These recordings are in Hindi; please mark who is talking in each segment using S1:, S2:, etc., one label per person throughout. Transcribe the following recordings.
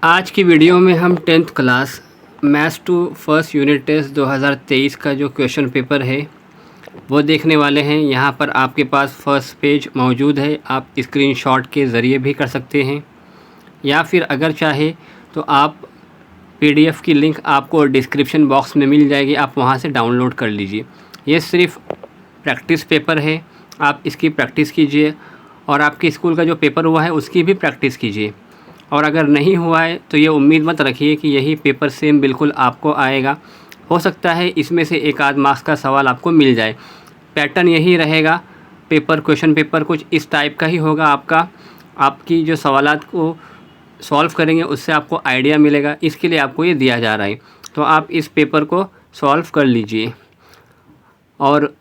S1: आज की वीडियो में हम 10th class maths 2 first unit test 2023 का जो क्वेश्चन पेपर है वो देखने वाले हैं। यहाँ पर आपके पास फर्स्ट पेज मौजूद है, आप स्क्रीनशॉट के ज़रिए भी कर सकते हैं या फिर अगर चाहे तो आप पीडीएफ की लिंक आपको डिस्क्रिप्शन बॉक्स में मिल जाएगी, आप वहाँ से डाउनलोड कर लीजिए। ये सिर्फ प्रैक्टिस पेपर है, आप इसकी प्रैक्टिस कीजिए और आपके स्कूल का जो पेपर हुआ है उसकी भी प्रैक्टिस कीजिए। और अगर नहीं हुआ है तो ये उम्मीद मत रखिए कि यही पेपर सेम बिल्कुल आपको आएगा। हो सकता है इसमें से एक आध मार्क्स का सवाल आपको मिल जाए। पैटर्न यही रहेगा, क्वेश्चन पेपर कुछ इस टाइप का ही होगा आपका। आपकी जो सवालात को सॉल्व करेंगे उससे आपको आइडिया मिलेगा, इसके लिए आपको ये दिया जा रहा है। तो आप इस पेपर को सॉल्व कर लीजिए और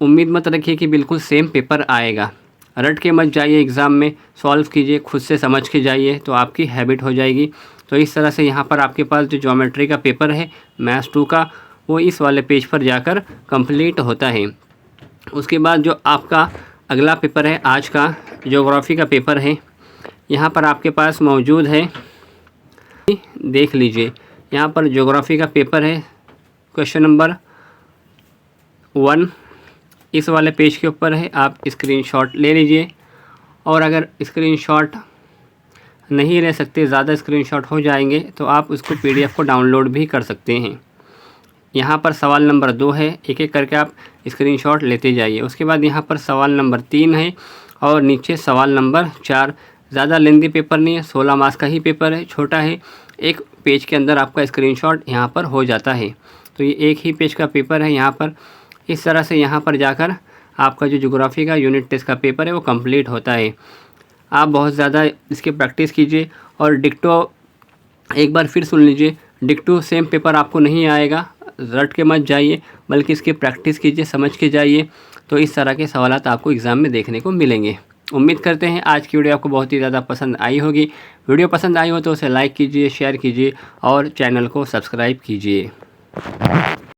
S1: उम्मीद मत रखिए कि बिल्कुल सेम पेपर आएगा। रट के मत जाइए, एग्ज़ाम में सॉल्व कीजिए, खुद से समझ के जाइए तो आपकी हैबिट हो जाएगी। तो इस तरह से यहाँ पर आपके पास जो ज्योमेट्री का पेपर है मैथ्स 2 का, वो इस वाले पेज पर जाकर कंप्लीट होता है। उसके बाद जो आपका अगला पेपर है आज का ज्योग्राफी का पेपर है, यहाँ पर आपके पास मौजूद है, देख लीजिए। यहाँ पर ज्योग्राफी का पेपर है, क्वेश्चन नंबर 1 इस वाले पेज के ऊपर है। आप स्क्रीनशॉट ले लीजिए और अगर स्क्रीनशॉट नहीं ले सकते, ज़्यादा स्क्रीनशॉट हो जाएंगे, तो आप उसको पीडीएफ को डाउनलोड भी कर सकते हैं। यहाँ पर सवाल नंबर 2 है, एक एक करके आप स्क्रीनशॉट लेते जाइए। उसके बाद यहाँ पर सवाल नंबर 3 है और नीचे सवाल नंबर 4। ज़्यादा लेंथी पेपर नहीं है, 16 मार्क्स का ही पेपर है, छोटा है। एक पेज के अंदर आपका स्क्रीनशॉट यहाँ पर हो जाता है। तो ये एक ही पेज का पेपर है। यहाँ पर इस तरह से यहाँ पर जाकर आपका जो ज्योग्राफी का यूनिट टेस्ट का पेपर है वो कंप्लीट होता है। आप बहुत ज़्यादा इसकी प्रैक्टिस कीजिए और डिक्टो एक बार फिर सुन लीजिए। डिक्टो सेम पेपर आपको नहीं आएगा, रट के मत जाइए, बल्कि इसकी प्रैक्टिस कीजिए, समझ के जाइए। तो इस तरह के सवालात आपको एग्ज़ाम में देखने को मिलेंगे। उम्मीद करते हैं आज की वीडियो आपको बहुत ही ज़्यादा पसंद आई होगी। वीडियो पसंद आई हो तो उसे लाइक कीजिए, शेयर कीजिए और चैनल को सब्सक्राइब कीजिए।